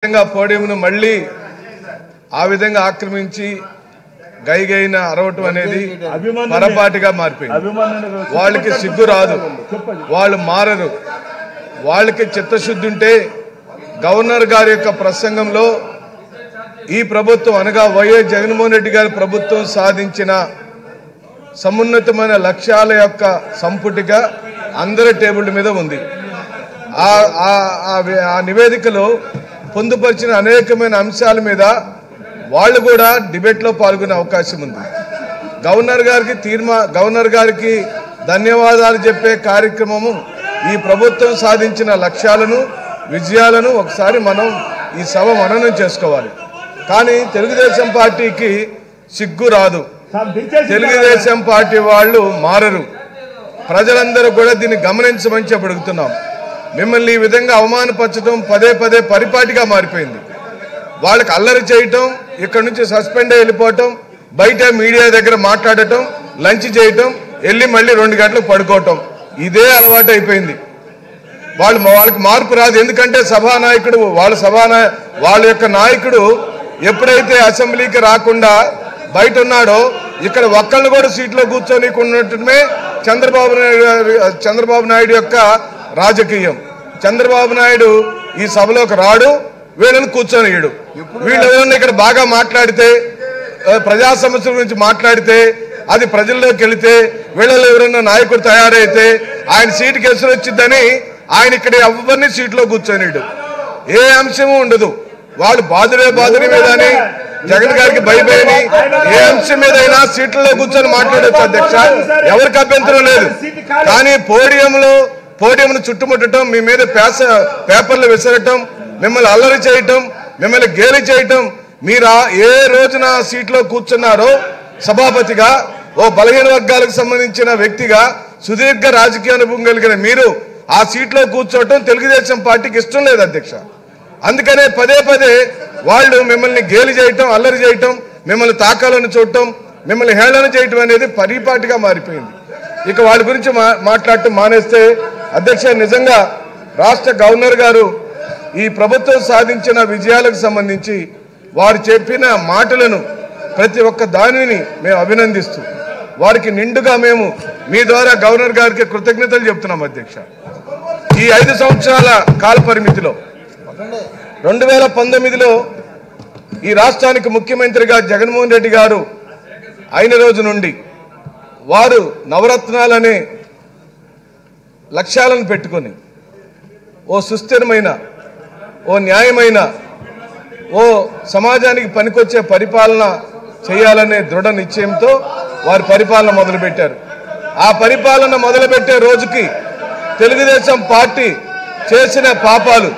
పోడియంను మళ్ళీ ఆ విధంగా ఆక్రమించి గైగైన అరవటం అనేది పొరపాటుగా మారిపోయింది. వాళ్ళకి సిగ్గు రాదు, వాళ్ళు మారరు. వాళ్ళకి చిత్తశుద్ధి ఉంటే గవర్నర్ గారి యొక్క ప్రసంగంలో ఈ ప్రభుత్వం అనగా వైఎస్ జగన్మోహన్ రెడ్డి గారి ప్రభుత్వం సాధించిన సమున్నతమైన లక్ష్యాల యొక్క సంపుటిగా అందరి టేబుల్ మీద ఉంది. ఆ నివేదికలో పొందుపరిచిన అనేకమైన అంశాల మీద వాళ్ళు కూడా డిబేట్లో పాల్గొనే అవకాశం ఉంది. గవర్నర్ గారికి ధన్యవాదాలు చెప్పే కార్యక్రమము ఈ ప్రభుత్వం సాధించిన లక్ష్యాలను విజయాలను ఒకసారి మనం ఈ సభ మననం చేసుకోవాలి. కానీ తెలుగుదేశం పార్టీకి సిగ్గు రాదు, తెలుగుదేశం పార్టీ వాళ్ళు మారరు. ప్రజలందరూ కూడా దీన్ని గమనించమని చెప్పి అడుగుతున్నాం. మిమ్మల్ని ఈ విధంగా అవమానపరచడం పదే పదే పరిపాటిగా మారిపోయింది. వాళ్ళకి అల్లరి చేయటం, ఇక్కడ నుంచి సస్పెండ్ అయి వెళ్ళిపోవటం, బయట మీడియా దగ్గర మాట్లాడటం, లంచ్ చేయటం, వెళ్ళి మళ్ళీ 2 గంటలకు పడుకోవటం, ఇదే అలవాటు అయిపోయింది. వాళ్ళకి మార్పు రాదు. ఎందుకంటే సభానాయకుడు వాళ్ళ యొక్క నాయకుడు ఎప్పుడైతే అసెంబ్లీకి రాకుండా బయట ఉన్నాడో ఇక్కడ ఒక్కళ్ళు కూడా సీట్లో కూర్చొని ఉన్నట్టుమే చంద్రబాబు నాయుడు యొక్క రాజకీయం. చంద్రబాబు నాయుడు ఈ సభలోకి రాడు, వీళ్ళని కూర్చొనియడు. వీళ్ళు ఎవరన్నా ఇక్కడ బాగా మాట్లాడితే, ప్రజా సమస్యల గురించి మాట్లాడితే, అది ప్రజల్లోకి వెళితే, వీళ్ళలో ఎవరన్నా నాయకుడు తయారైతే ఆయన సీటుకి ఎసురు వచ్చిందని ఆయన ఇక్కడ ఎవరిని సీట్లో కూర్చొనియడు. ఏ అంశము ఉండదు. వాళ్ళు బాధుడే మీద అని జగన్ గారికి భయపడి ఏ అంశం మీద అయినా సీట్లలో కూర్చొని మాట్లాడచ్చు అధ్యక్ష, ఎవరికి అభ్యంతరం లేదు. కానీ పోడియంను చుట్టుముట్టడం, మీ మీద పేపర్లు విసరటం, మిమ్మల్ని అల్లరి చేయటం, మిమ్మల్ని గేలి చేయటం, మీరు ఏ రోజున సీట్లో కూర్చున్నారో సభాపతిగా, ఓ బలహీన వర్గాలకు సంబంధించిన వ్యక్తిగా, సుదీర్ఘ రాజకీయ అనుభవం కలిగిన మీరు ఆ సీట్లో కూర్చోవటం తెలుగుదేశం పార్టీకి ఇష్టం లేదు అధ్యక్ష. అందుకనే పదే పదే వాళ్ళు మిమ్మల్ని గేలి చేయటం, అల్లరి చేయటం, మిమ్మల్ని తాకాలను చూడటం, మిమ్మల్ని హేళన చేయటం అనేది పరిపాటిగా మారిపోయింది. ఇక వాళ్ళ గురించి మాట్లాడటం మానేస్తే అధ్యక్ష, నిజంగా రాష్ట్ర గవర్నర్ గారు ఈ ప్రభుత్వం సాధించిన విజయాలకు సంబంధించి వారు చెప్పిన మాటలను ప్రతి ఒక్క దానిని మేము అభినందిస్తూ వారికి నిండుగా మేము మీ ద్వారా గవర్నర్ గారికి కృతజ్ఞతలు చెప్తున్నాం అధ్యక్ష. ఈ 5 సంవత్సరాల కాల పరిమితిలో 2019లో ఈ రాష్ట్రానికి ముఖ్యమంత్రిగా జగన్మోహన్ రెడ్డి గారు అయిన రోజు నుండి వారు నవరత్నాలనే లక్ష్యాలను పెట్టుకొని ఓ సుస్థిరమైన, ఓ న్యాయమైన, ఓ సమాజానికి పనికొచ్చే పరిపాలన చేయాలనే దృఢ నిశ్చయంతో వారు పరిపాలన మొదలుపెట్టారు. ఆ పరిపాలన మొదలుపెట్టే రోజుకి తెలుగుదేశం పార్టీ చేసిన పాపాలు,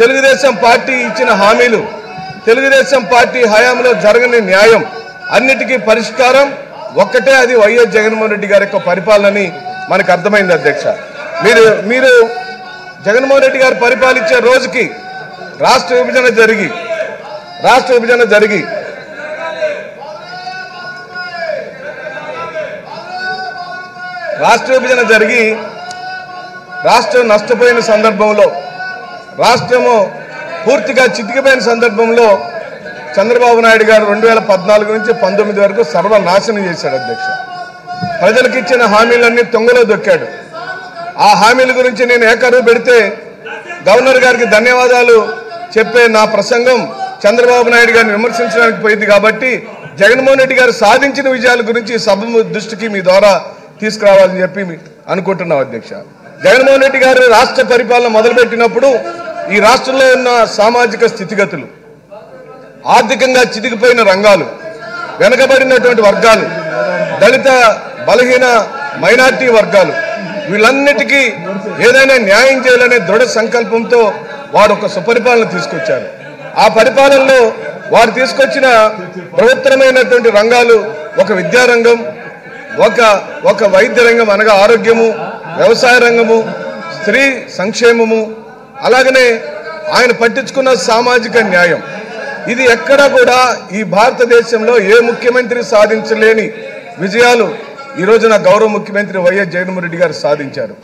తెలుగుదేశం పార్టీ ఇచ్చిన హామీలు, తెలుగుదేశం పార్టీ హయాంలో జరగని న్యాయం అన్నిటికీ పరిష్కారం ఒక్కటే, అది వైఎస్ జగన్మోహన్ రెడ్డి గారి యొక్క పరిపాలనని మనకు అర్థమైంది అధ్యక్ష. మీరు జగన్మోహన్ రెడ్డి గారు పరిపాలించే రోజుకి రాష్ట్ర విభజన జరిగి రాష్ట్రం నష్టపోయిన సందర్భంలో, రాష్ట్రము పూర్తిగా చితికిపోయిన సందర్భంలో చంద్రబాబు నాయుడు గారు 2014 నుంచి 19 వరకు సర్వనాశనం చేశాడు అధ్యక్ష. ప్రజలకు ఇచ్చిన హామీలన్నీ తొంగలో దొక్కాడు. ఆ హామీల గురించి నేను ఏకరువు పెడితే గవర్నర్ గారికి ధన్యవాదాలు చెప్పే నా ప్రసంగం చంద్రబాబు నాయుడు గారిని విమర్శించడానికి పోయింది. కాబట్టి జగన్మోహన్ రెడ్డి గారు సాధించిన విజయాల గురించి సభ దృష్టికి మీ ద్వారా తీసుకురావాలని చెప్పి అనుకుంటున్నాం అధ్యక్ష. జగన్మోహన్ రెడ్డి గారు రాష్ట్ర పరిపాలన మొదలుపెట్టినప్పుడు ఈ రాష్ట్రంలో ఉన్న సామాజిక స్థితిగతులు, ఆర్థికంగా చితికిపోయిన రంగాలు, వెనకబడినటువంటి వర్గాలు, దళిత బలహీన మైనార్టీ వర్గాలు, వీళ్ళన్నిటికీ ఏదైనా న్యాయం చేయాలనే దృఢ సంకల్పంతో వారు ఒక సుపరిపాలన తీసుకొచ్చారు. ఆ పరిపాలనలో వారు తీసుకొచ్చిన బృహత్తరమైనటువంటి రంగాలు ఒక విద్యారంగం, ఒక వైద్య రంగం అనగా ఆరోగ్యము, వ్యవసాయ రంగము, స్త్రీ సంక్షేమము, అలాగనే ఆయన పట్టించుకున్న సామాజిక న్యాయం. ఇది ఎక్కడ కూడా ఈ భారతదేశంలో ఏ ముఖ్యమంత్రి సాధించలేని విజయాలు ఈ రోజున గౌరవ ముఖ్యమంత్రి వైఎస్ జగన్మోహన్ రెడ్డి గారు సాధించారు.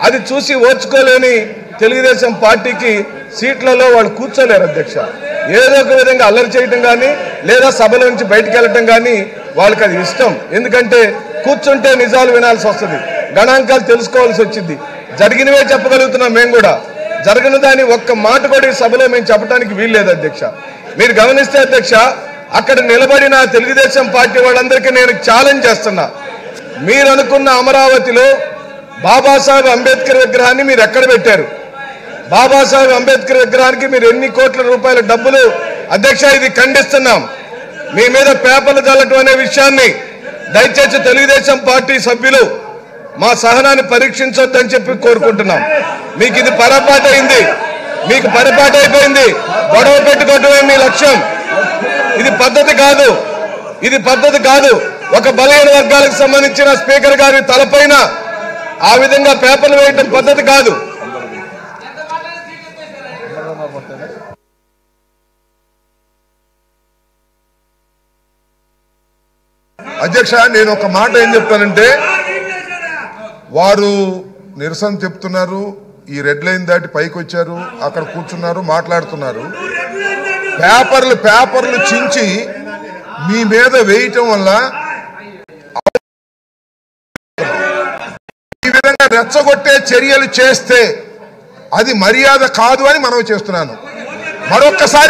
అది చూసి ఓర్చుకోలేని తెలుగుదేశం పార్టీకి సీట్లలో వాళ్ళు కూర్చోలేరు అధ్యక్ష. ఏదో ఒక విధంగా అల్లరి చేయటం కానీ లేదా సభల నుంచి బయటకు వెళ్ళటం కానీ వాళ్ళకి అది ఇష్టం. ఎందుకంటే కూర్చుంటే నిజాలు వినాల్సి వస్తుంది, గణాంకాలు తెలుసుకోవాల్సి వచ్చింది. జరిగినవే చెప్పగలుగుతున్నాం మేము కూడా, జరగని దాని ఒక్క మాట కూడా ఈ సభలో మేము చెప్పడానికి వీల్లేదు అధ్యక్ష. మీరు గమనిస్తే అధ్యక్ష, అక్కడ నిలబడిన తెలుగుదేశం పార్టీ వాళ్ళందరికీ నేను ఛాలెంజ్ చేస్తున్నా. మీరు అనుకున్న అమరావతిలో బాబాసాహెబ్ అంబేద్కర్ విగ్రహాన్ని మీరు ఎక్కడ పెట్టారు? బాబాసాహెబ్ అంబేద్కర్ విగ్రహానికి మీరు ఎన్ని కోట్ల రూపాయల డబ్బులు? అధ్యక్ష, ఇది ఖండిస్తున్నాం. మీ మీద పేపర్లు చల్లటం అనే విషయాన్ని దయచేసి తెలుగుదేశం పార్టీ సభ్యులు మా సహనాన్ని పరీక్షించొద్దని చెప్పి కోరుకుంటున్నాం. మీకు ఇది పొరపాటు అయింది, మీకు పొరపాటు అయిపోయింది. గొడవ పెట్టుకోవటమే మీ లక్ష్యం. ఇది పద్ధతి కాదు, ఇది పద్ధతి కాదు. ఒక బలహీన వర్గాలకు సంబంధించిన స్పీకర్ గారి తలపైన ఆ విధంగా పేపర్లు వేయటం పద్ధతి కాదు. అధ్యక్ష, నేను ఒక మాట ఏం చెప్తానంటే, వారు నిరసన చెప్తున్నారు, ఈ రెడ్ లైన్ దాటి పైకి వచ్చారు, అక్కడ కూర్చున్నారు, మాట్లాడుతున్నారు. పేపర్లు చించి మీ మీద వేయటం వల్ల ఈ విధంగా రెచ్చగొట్టే చర్యలు చేస్తే అది మర్యాద కాదు అని మనవి చేస్తున్నాను. మరొక్కసారి